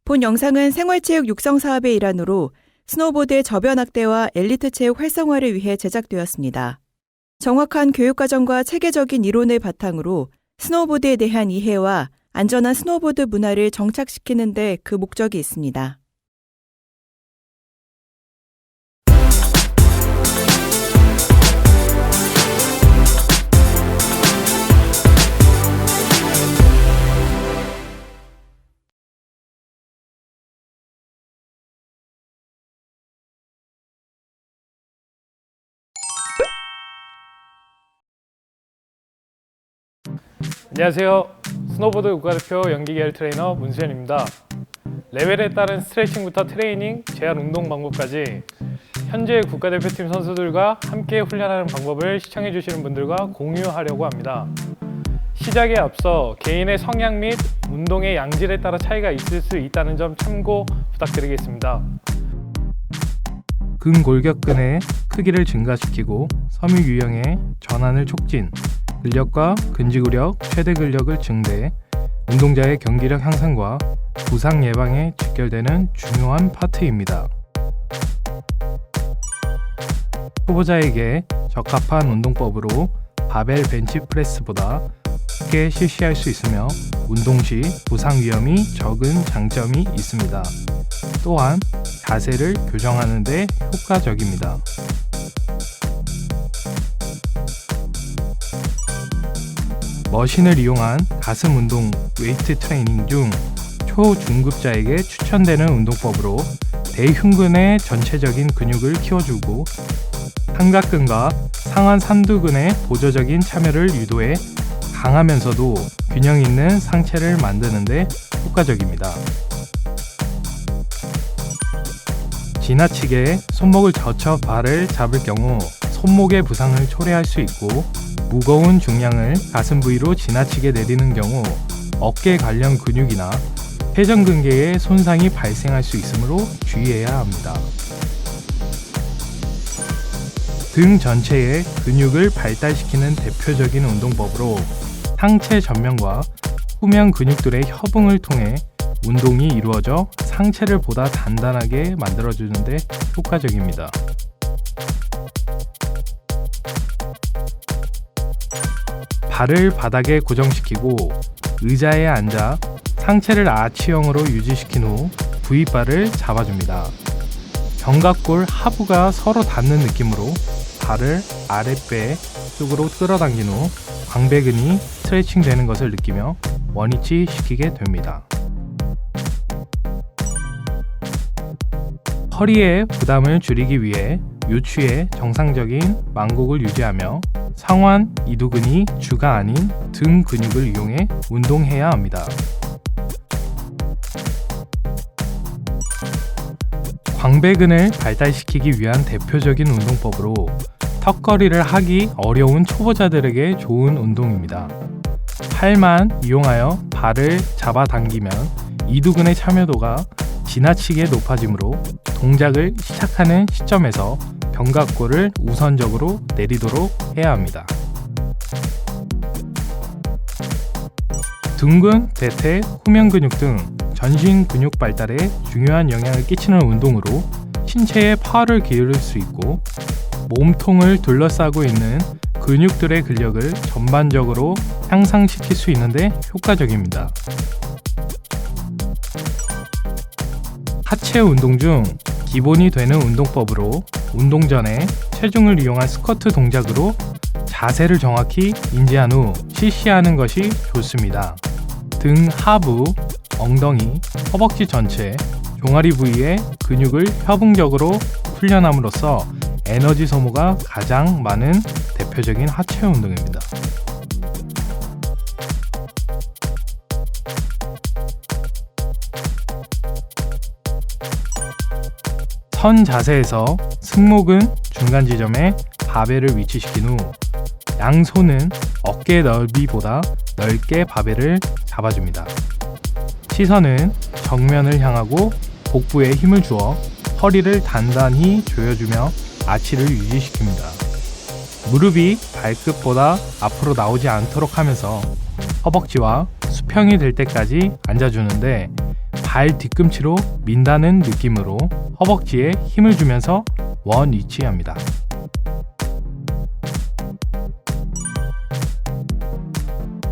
본 영상은 생활체육 육성 사업의 일환으로 스노보드의 저변 확대와 엘리트 체육 활성화를 위해 제작되었습니다. 정확한 교육과정과 체계적인 이론을 바탕으로 스노보드에 대한 이해와 안전한 스노보드 문화를 정착시키는 데 그 목적이 있습니다. 안녕하세요. 스노보드 국가대표 연기계열 트레이너 문수현입니다. 레벨에 따른 스트레칭부터 트레이닝, 제한 운동 방법까지 현재 국가대표팀 선수들과 함께 훈련하는 방법을 시청해 주시는 분들과 공유하려고 합니다. 시작에 앞서 개인의 성향 및 운동의 양질에 따라 차이가 있을 수 있다는 점 참고 부탁드리겠습니다. 근골격근의 크기를 증가시키고 섬유 유형의 전환을 촉진, 근력과 근지구력, 최대 근력을 증대, 운동자의 경기력 향상과 부상 예방에 직결되는 중요한 파트입니다. 초보자에게 적합한 운동법으로 바벨 벤치프레스보다 쉽게 실시할 수 있으며 운동 시 부상 위험이 적은 장점이 있습니다. 또한 자세를 교정하는 데 효과적입니다. 머신을 이용한 가슴 운동 웨이트 트레이닝 중 초중급자에게 추천되는 운동법으로 대흉근의 전체적인 근육을 키워주고 삼각근과 상완 삼두근의 보조적인 참여를 유도해 강하면서도 균형 있는 상체를 만드는 데 효과적입니다. 지나치게 손목을 젖혀 발을 잡을 경우 손목의 부상을 초래할 수 있고, 무거운 중량을 가슴 부위로 지나치게 내리는 경우 어깨 관련 근육이나 회전근개에 손상이 발생할 수 있으므로 주의해야 합니다. 등 전체의 근육을 발달시키는 대표적인 운동법으로 상체 전면과 후면 근육들의 협응을 통해 운동이 이루어져 상체를 보다 단단하게 만들어주는 데 효과적입니다. 발을 바닥에 고정시키고 의자에 앉아 상체를 아치형으로 유지시킨 후 V바를 잡아줍니다. 견갑골 하부가 서로 닿는 느낌으로 발을 아랫배 쪽으로 끌어당긴 후 광배근이 스트레칭 되는 것을 느끼며 원위치 시키게 됩니다. 허리의 부담을 줄이기 위해 요추의 정상적인 만곡을 유지하며 상완 이두근이 주가 아닌 등 근육을 이용해 운동해야 합니다. 광배근을 발달시키기 위한 대표적인 운동법으로 턱걸이를 하기 어려운 초보자들에게 좋은 운동입니다. 팔만 이용하여 발을 잡아당기면 이두근의 참여도가 지나치게 높아지므로 동작을 시작하는 시점에서 견갑골을 우선적으로 내리도록 해야 합니다. 둔근, 대퇴, 후면 근육 등 전신 근육 발달에 중요한 영향을 끼치는 운동으로 신체에 파워를 기울일 수 있고 몸통을 둘러싸고 있는 근육들의 근력을 전반적으로 향상시킬 수 있는데 효과적입니다. 하체 운동 중 기본이 되는 운동법으로 운동 전에 체중을 이용한 스쿼트 동작으로 자세를 정확히 인지한 후 실시하는 것이 좋습니다. 등 하부, 엉덩이, 허벅지 전체, 종아리 부위의 근육을 협응적으로 훈련함으로써 에너지 소모가 가장 많은 대표적인 하체 운동입니다. 선 자세에서 승모근 중간 지점에 바벨을 위치시킨 후 양손은 어깨 넓이보다 넓게 바벨을 잡아줍니다. 시선은 정면을 향하고 복부에 힘을 주어 허리를 단단히 조여주며 아치를 유지시킵니다. 무릎이 발끝보다 앞으로 나오지 않도록 하면서 허벅지와 수평이 될 때까지 앉아주는데 발 뒤꿈치로 민다는 느낌으로 허벅지에 힘을 주면서 원 위치합니다.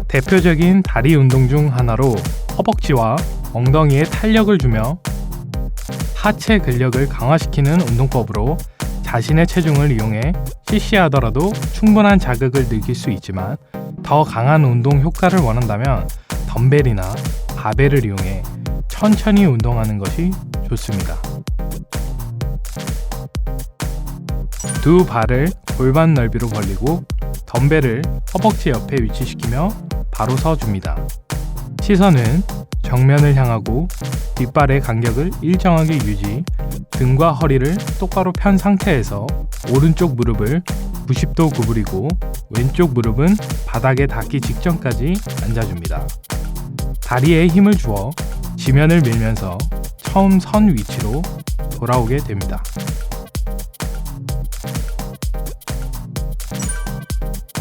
대표적인 다리 운동 중 하나로 허벅지와 엉덩이에 탄력을 주며 하체 근력을 강화시키는 운동법으로 자신의 체중을 이용해 CC하더라도 충분한 자극을 느낄 수 있지만 더 강한 운동 효과를 원한다면 덤벨이나 바벨을 이용해 천천히 운동하는 것이 좋습니다. 두 발을 골반 넓이로 벌리고 덤벨을 허벅지 옆에 위치시키며 바로 서줍니다. 시선은 정면을 향하고 뒷발의 간격을 일정하게 유지, 등과 허리를 똑바로 편 상태에서 오른쪽 무릎을 90도 구부리고 왼쪽 무릎은 바닥에 닿기 직전까지 앉아줍니다. 다리에 힘을 주어 지면을 밀면서 처음 선 위치로 돌아오게 됩니다.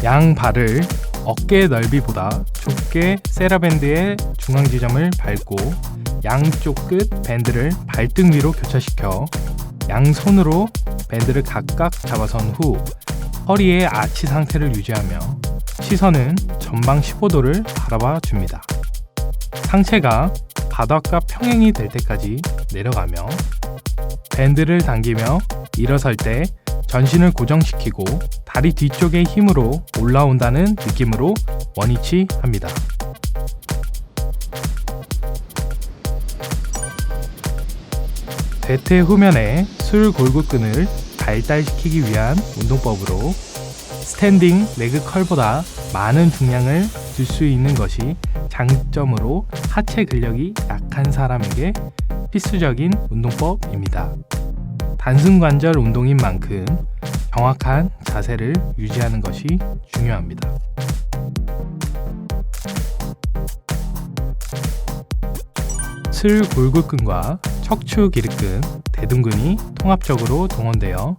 양 발을 어깨 넓이보다 좁게 세라밴드의 중앙 지점을 밟고 양쪽 끝 밴드를 발등 위로 교차시켜 양손으로 밴드를 각각 잡아선 후 허리의 아치 상태를 유지하며 시선은 전방 15도를 바라봐 줍니다. 상체가 바닥과 평행이 될 때까지 내려가며 밴드를 당기며 일어설 때 전신을 고정시키고 다리 뒤쪽의 힘으로 올라온다는 느낌으로 원위치합니다. 대퇴 후면에 술 골구끈을 발달시키기 위한 운동법으로 스탠딩 레그 컬보다 많은 중량을 들 수 있는 것이 장점으로 하체 근력이 약한 사람에게 필수적인 운동법입니다. 단순 관절 운동인 만큼 정확한 자세를 유지하는 것이 중요합니다. 슬 골골근과 척추 기립근, 대둔근이 통합적으로 동원되어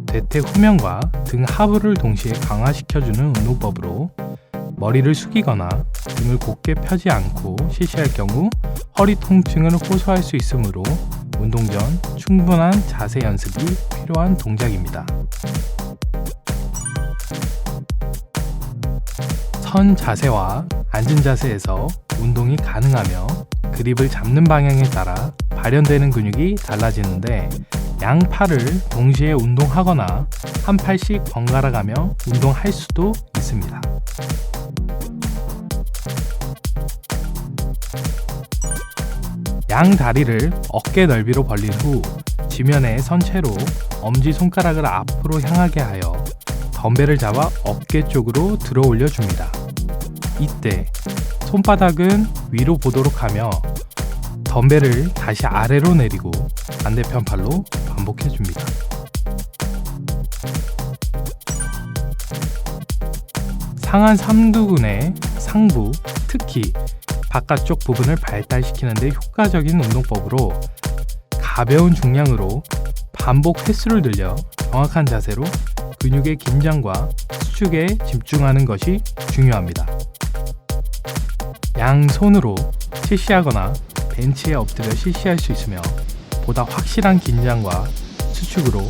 대퇴 후면과 등 하부를 동시에 강화시켜주는 운동법으로 머리를 숙이거나 등을 곧게 펴지 않고 실시할 경우 허리 통증을 호소할 수 있으므로 운동 전 충분한 자세 연습이 필요한 동작입니다. 선 자세와 앉은 자세에서 운동이 가능하며 그립을 잡는 방향에 따라 발현되는 근육이 달라지는데 양 팔을 동시에 운동하거나 한 팔씩 번갈아 가며 운동할 수도 있습니다. 양 다리를 어깨 넓이로 벌린 후 지면에 선 채로 엄지손가락을 앞으로 향하게 하여 덤벨을 잡아 어깨 쪽으로 들어 올려줍니다. 이때 손바닥은 위로 보도록 하며 덤벨을 다시 아래로 내리고 반대편 팔로 반복해줍니다. 상한 삼두근의 상부, 특히 바깥쪽 부분을 발달시키는 데 효과적인 운동법으로 가벼운 중량으로 반복 횟수를 늘려 정확한 자세로 근육의 긴장과 수축에 집중하는 것이 중요합니다. 양손으로 실시하거나 벤치에 엎드려 실시할 수 있으며 보다 확실한 긴장과 수축으로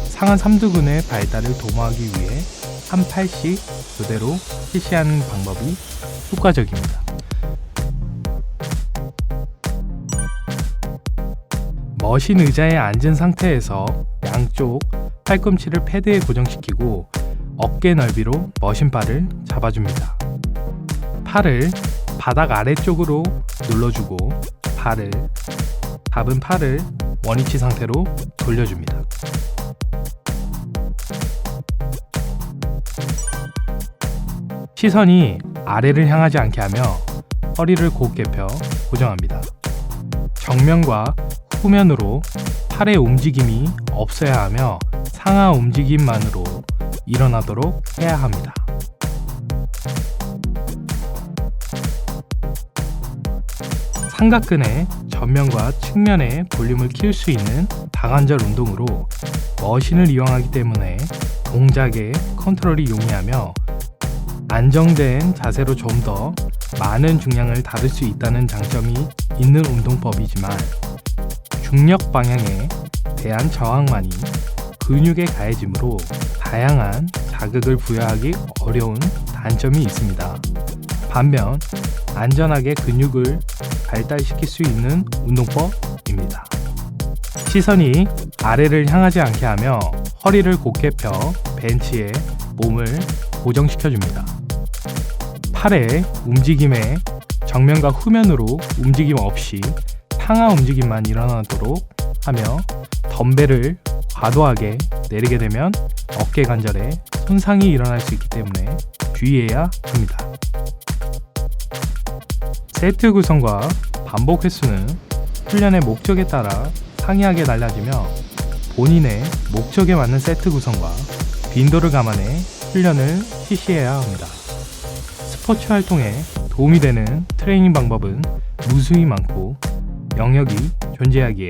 상한 삼두근의 발달을 도모하기 위해 한 팔씩 그대로 실시하는 방법이 효과적입니다. 머신 의자에 앉은 상태에서 양쪽 팔꿈치를 패드에 고정시키고 어깨 넓이로 머신바를 잡아줍니다. 팔을 바닥 아래쪽으로 눌러주고 잡은 팔을 원위치 상태로 돌려줍니다. 시선이 아래를 향하지 않게 하며 허리를 곧게 펴 고정합니다. 정면과 후면으로 팔의 움직임이 없어야 하며 상하 움직임만으로 일어나도록 해야 합니다. 삼각근의 전면과 측면의 볼륨을 키울 수 있는 다관절 운동으로 머신을 이용하기 때문에 동작의 컨트롤이 용이하며 안정된 자세로 좀 더 많은 중량을 다룰 수 있다는 장점이 있는 운동법이지만 중력 방향에 대한 저항만이 근육에 가해지므로 다양한 자극을 부여하기 어려운 단점이 있습니다. 반면 안전하게 근육을 발달시킬 수 있는 운동법입니다. 시선이 아래를 향하지 않게 하며 허리를 곧게 펴 벤치에 몸을 고정시켜줍니다. 팔의 움직임에 정면과 후면으로 움직임 없이 상하 움직임만 일어나도록 하며 덤벨을 과도하게 내리게 되면 어깨 관절에 손상이 일어날 수 있기 때문에 주의해야 합니다. 세트 구성과 반복 횟수는 훈련의 목적에 따라 상이하게 달라지며 본인의 목적에 맞는 세트 구성과 빈도를 감안해 훈련을 실시해야 합니다. 스포츠 활동에 도움이 되는 트레이닝 방법은 무수히 많고 영역이 존재하기에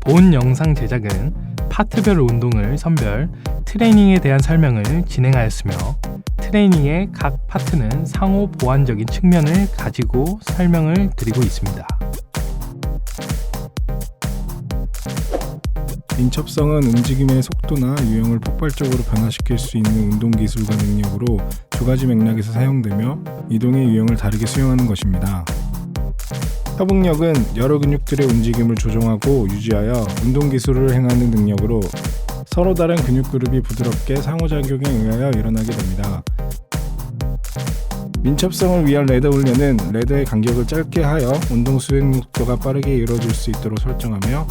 본 영상 제작은 파트별 운동을 선별 트레이닝에 대한 설명을 진행하였으며 트레이닝의 각 파트는 상호 보완적인 측면을 가지고 설명을 드리고 있습니다. 민첩성은 움직임의 속도나 유형을 폭발적으로 변화시킬 수 있는 운동 기술과 능력으로 두 가지 맥락에서 사용되며 이동의 유형을 다르게 수용하는 것입니다. 협응력은 여러 근육들의 움직임을 조정하고 유지하여 운동 기술을 행하는 능력으로 서로 다른 근육 그룹이 부드럽게 상호작용에 의하여 일어나게 됩니다. 민첩성을 위한 레더 훈련은 레더의 간격을 짧게 하여 운동 수행 속도가 빠르게 이루어질 수 있도록 설정하며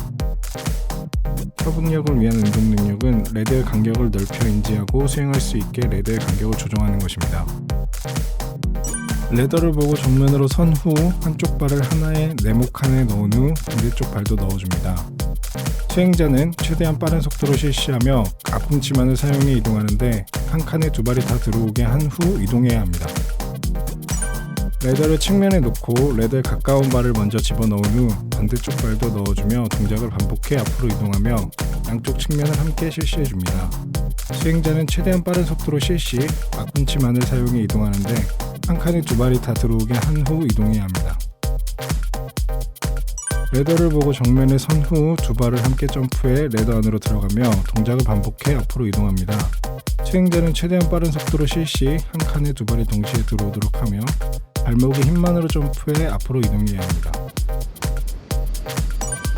협응력을 위한 운동 능력은 레더의 간격을 넓혀 인지하고 수행할 수 있게 레더의 간격을 조정하는 것입니다. 레더를 보고 정면으로 선 후 한쪽 발을 하나의 네모 칸에 넣은 후 반대쪽 발도 넣어줍니다. 수행자는 최대한 빠른 속도로 실시하며 앞꿈치만을 사용해 이동하는데 한 칸에 두 발이 다 들어오게 한 후 이동해야 합니다. 레더를 측면에 놓고 레더에 가까운 발을 먼저 집어넣은 후 반대쪽 발도 넣어주며 동작을 반복해 앞으로 이동하며 양쪽 측면을 함께 실시해줍니다. 수행자는 최대한 빠른 속도로 실시, 앞꿈치만을 사용해 이동하는데 한 칸에 두 발이 다 들어오게 한 후 이동해야 합니다. 레더를 보고 정면에 선 후 두 발을 함께 점프해 레더 안으로 들어가며 동작을 반복해 앞으로 이동합니다. 수행자는 최대한 빠른 속도로 실시, 한 칸에 두 발이 동시에 들어오도록 하며 발목의 힘만으로 점프해 앞으로 이동해야 합니다.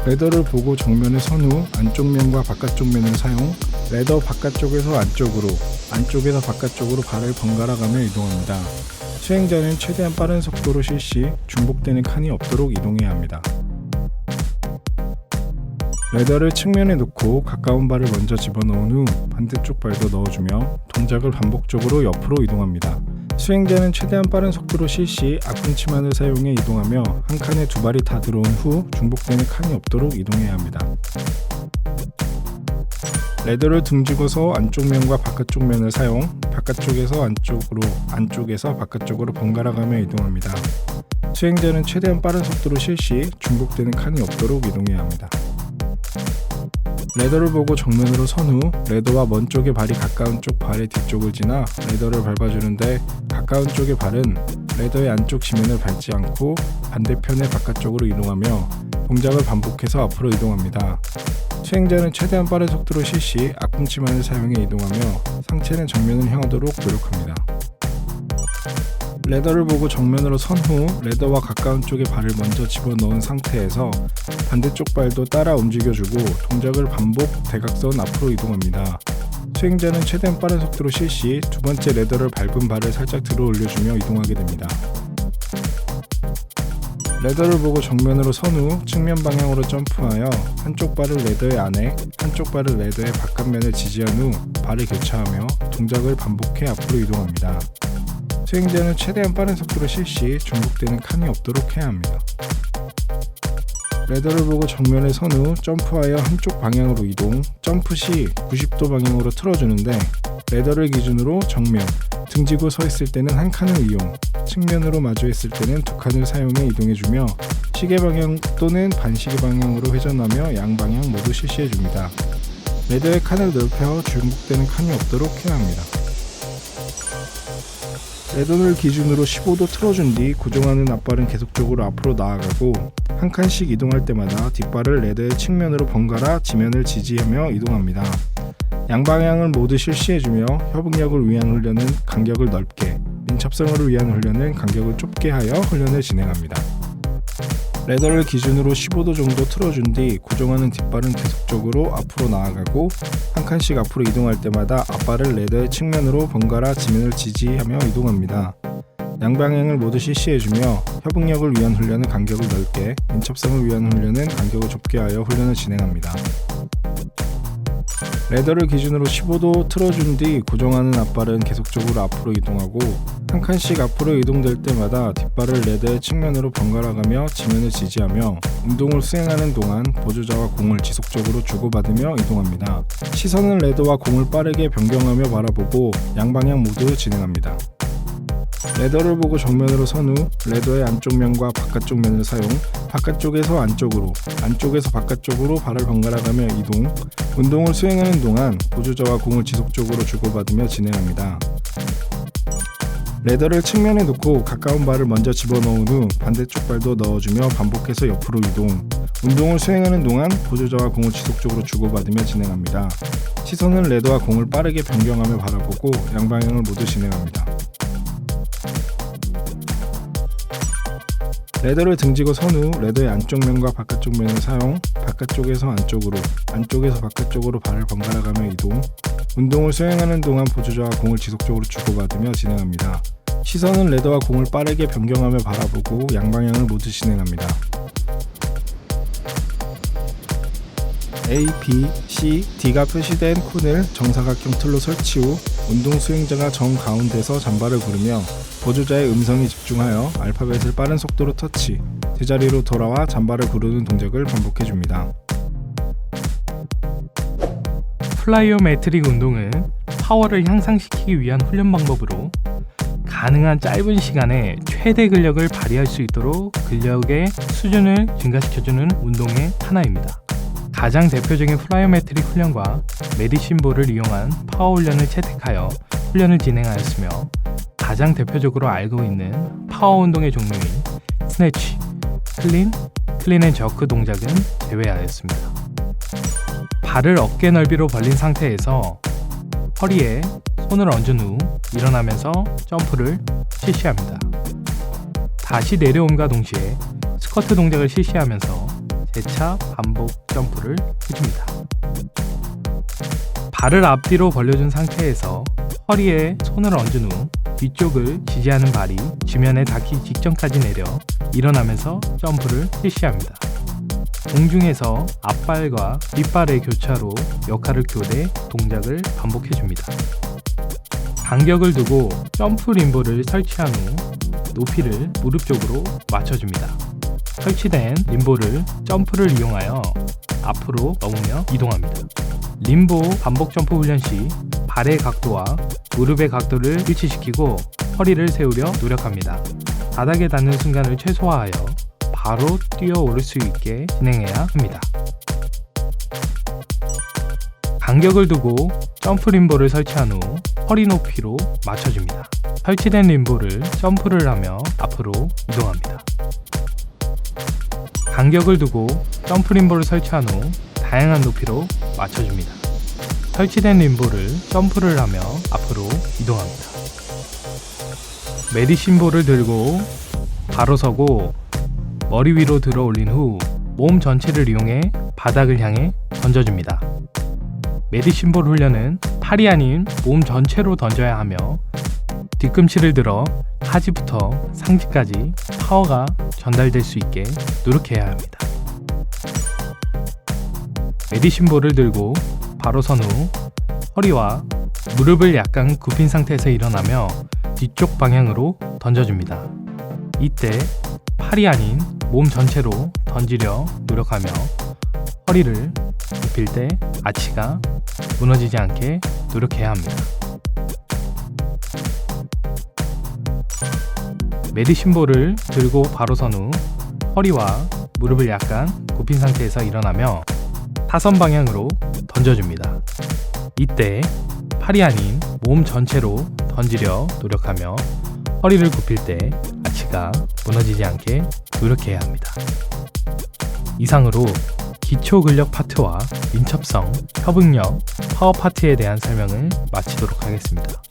레더를 보고 정면에 선 후 안쪽 면과 바깥쪽 면을 사용, 레더 바깥쪽에서 안쪽으로, 안쪽에서 바깥쪽으로 발을 번갈아 가며 이동합니다. 수행자는 최대한 빠른 속도로 실시, 중복되는 칸이 없도록 이동해야 합니다. 레더를 측면에 놓고 가까운 발을 먼저 집어넣은 후 반대쪽 발도 넣어주며 동작을 반복적으로 옆으로 이동합니다. 수행자는 최대한 빠른 속도로 실시, 앞꿈치만을 사용해 이동하며 한 칸에 두 발이 다 들어온 후 중복되는 칸이 없도록 이동해야 합니다. 레더를 등지고서 안쪽 면과 바깥쪽 면을 사용, 바깥쪽에서 안쪽으로, 안쪽에서 바깥쪽으로 번갈아 가며 이동합니다. 수행자는 최대한 빠른 속도로 실시, 중복되는 칸이 없도록 이동해야 합니다. 레더를 보고 정면으로 선 후 레더와 먼 쪽의 발이 가까운 쪽 발의 뒤쪽을 지나 레더를 밟아주는데 가까운 쪽의 발은 레더의 안쪽 지면을 밟지 않고 반대편의 바깥쪽으로 이동하며 동작을 반복해서 앞으로 이동합니다. 수행자는 최대한 빠른 속도로 실시, 앞꿈치만을 사용해 이동하며 상체는 정면을 향하도록 노력합니다. 레더를 보고 정면으로 선 후 레더와 가까운 쪽의 발을 먼저 집어넣은 상태에서 반대쪽 발도 따라 움직여주고 동작을 반복 대각선 앞으로 이동합니다. 수행자는 최대한 빠른 속도로 실시, 두 번째 레더를 밟은 발을 살짝 들어 올려주며 이동하게 됩니다. 레더를 보고 정면으로 선 후 측면 방향으로 점프하여 한쪽 발을 레더의 안에, 한쪽 발을 레더의 바깥면에 지지한 후 발을 교차하며 동작을 반복해 앞으로 이동합니다. 수행자는 최대한 빠른 속도로 실시, 중복되는 칸이 없도록 해야 합니다. 레더를 보고 정면에 선 후 점프하여 한쪽 방향으로 이동, 점프 시 90도 방향으로 틀어주는데 레더를 기준으로 정면, 등지고 서 있을 때는 한 칸을 이용, 측면으로 마주했을 때는 두 칸을 사용해 이동해주며 시계 방향 또는 반시계 방향으로 회전하며 양방향 모두 실시해줍니다. 레더의 칸을 넓혀 중복되는 칸이 없도록 해야 합니다. 레더를 기준으로 15도 틀어준 뒤 고정하는 앞발은 계속적으로 앞으로 나아가고 한 칸씩 이동할 때마다 뒷발을 레더의 측면으로 번갈아 지면을 지지하며 이동합니다. 양방향을 모두 실시해주며 협응력을 위한 훈련은 간격을 넓게, 민첩성을 위한 훈련은 간격을 좁게 하여 훈련을 진행합니다. 레더를 기준으로 15도 정도 틀어준 뒤 고정하는 뒷발은 계속적으로 앞으로 나아가고 한 칸씩 앞으로 이동할 때마다 앞발을 레더의 측면으로 번갈아 지면을 지지하며 이동합니다. 양방향을 모두 실시해주며 협응력을 위한 훈련은 간격을 넓게, 민첩성을 위한 훈련은 간격을 좁게 하여 훈련을 진행합니다. 레더를 기준으로 15도 틀어준 뒤 고정하는 앞발은 계속적으로 앞으로 이동하고 한 칸씩 앞으로 이동될 때마다 뒷발을 레더의 측면으로 번갈아가며 지면을 지지하며 운동을 수행하는 동안 보조자와 공을 지속적으로 주고받으며 이동합니다. 시선은 레더와 공을 빠르게 변경하며 바라보고 양방향 모두 진행합니다. 레더를 보고 정면으로 선 후 레더의 안쪽 면과 바깥쪽 면을 사용, 바깥쪽에서 안쪽으로, 안쪽에서 바깥쪽으로 발을 번갈아가며 이동, 운동을 수행하는 동안 보조자와 공을 지속적으로 주고받으며 진행합니다. 레더를 측면에 놓고 가까운 발을 먼저 집어넣은 후 반대쪽 발도 넣어주며 반복해서 옆으로 이동, 운동을 수행하는 동안 보조자와 공을 지속적으로 주고받으며 진행합니다. 시선은 레더와 공을 빠르게 변경하며 바라보고 양방향을 모두 진행합니다. 레더를 등지고 선 후 레더의 안쪽 면과 바깥쪽 면을 사용, 바깥쪽에서 안쪽으로, 안쪽에서 바깥쪽으로 발을 번갈아가며 이동, 운동을 수행하는 동안 보조자와 공을 지속적으로 주고받으며 진행합니다. 시선은 레더와 공을 빠르게 변경하며 바라보고 양방향을 모두 진행합니다. A, B, C, D가 표시된 콘을 정사각형 틀로 설치 후 운동 수행자가 정 가운데서 잠바를 구르며 보조자의 음성에 집중하여 알파벳을 빠른 속도로 터치, 제자리로 돌아와 잠바를 구르는 동작을 반복해줍니다. 플라이오메트릭 운동은 파워를 향상시키기 위한 훈련 방법으로 가능한 짧은 시간에 최대 근력을 발휘할 수 있도록 근력의 수준을 증가시켜주는 운동의 하나입니다. 가장 대표적인 플라이오메트릭 훈련과 메디신볼을 이용한 파워 훈련을 채택하여 훈련을 진행하였으며 가장 대표적으로 알고 있는 파워 운동의 종류인 스네치, 클린 앤 저크 동작은 제외하였습니다. 발을 어깨 넓이로 벌린 상태에서 허리에 손을 얹은 후 일어나면서 점프를 실시합니다. 다시 내려옴과 동시에 스쿼트 동작을 실시하면서 재차 반복 점프를 해줍니다. 발을 앞뒤로 벌려준 상태에서 허리에 손을 얹은 후 뒤쪽을 지지하는 발이 지면에 닿기 직전까지 내려 일어나면서 점프를 실시합니다. 공중에서 앞발과 뒷발의 교차로 역할을 교대 동작을 반복해줍니다. 간격을 두고 점프 림보를 설치한 후 높이를 무릎 쪽으로 맞춰줍니다. 설치된 림보를 점프를 이용하여 앞으로 넘으며 이동합니다. 림보 반복 점프 훈련 시 발의 각도와 무릎의 각도를 일치시키고 허리를 세우려 노력합니다. 바닥에 닿는 순간을 최소화하여 바로 뛰어 오를 수 있게 진행해야 합니다. 간격을 두고 점프 림보를 설치한 후 허리 높이로 맞춰줍니다. 설치된 림보를 점프를 하며 앞으로 이동합니다. 간격을 두고 점프 림보를 설치한 후 다양한 높이로 맞춰줍니다. 설치된 림보를 점프를 하며 앞으로 이동합니다. 메디신볼을 들고 바로 서고 머리 위로 들어 올린 후 몸 전체를 이용해 바닥을 향해 던져줍니다. 메디신볼 훈련은 팔이 아닌 몸 전체로 던져야 하며 뒤꿈치를 들어 하지부터 상지까지 파워가 전달될 수 있게 노력해야 합니다. 메디신볼을 들고 바로 선 후 허리와 무릎을 약간 굽힌 상태에서 일어나며 뒤쪽 방향으로 던져줍니다. 이때 팔이 아닌 몸 전체로 던지려 노력하며 허리를 굽힐 때 아치가 무너지지 않게 노력해야 합니다. 메디신볼을 들고 바로 선 후 허리와 무릎을 약간 굽힌 상태에서 일어나며 타선 방향으로 던져줍니다. 이때 팔이 아닌 몸 전체로 던지려 노력하며 허리를 굽힐 때 아치가 무너지지 않게 노력해야 합니다. 이상으로 기초 근력 파트와 민첩성, 협응력, 파워 파트에 대한 설명을 마치도록 하겠습니다.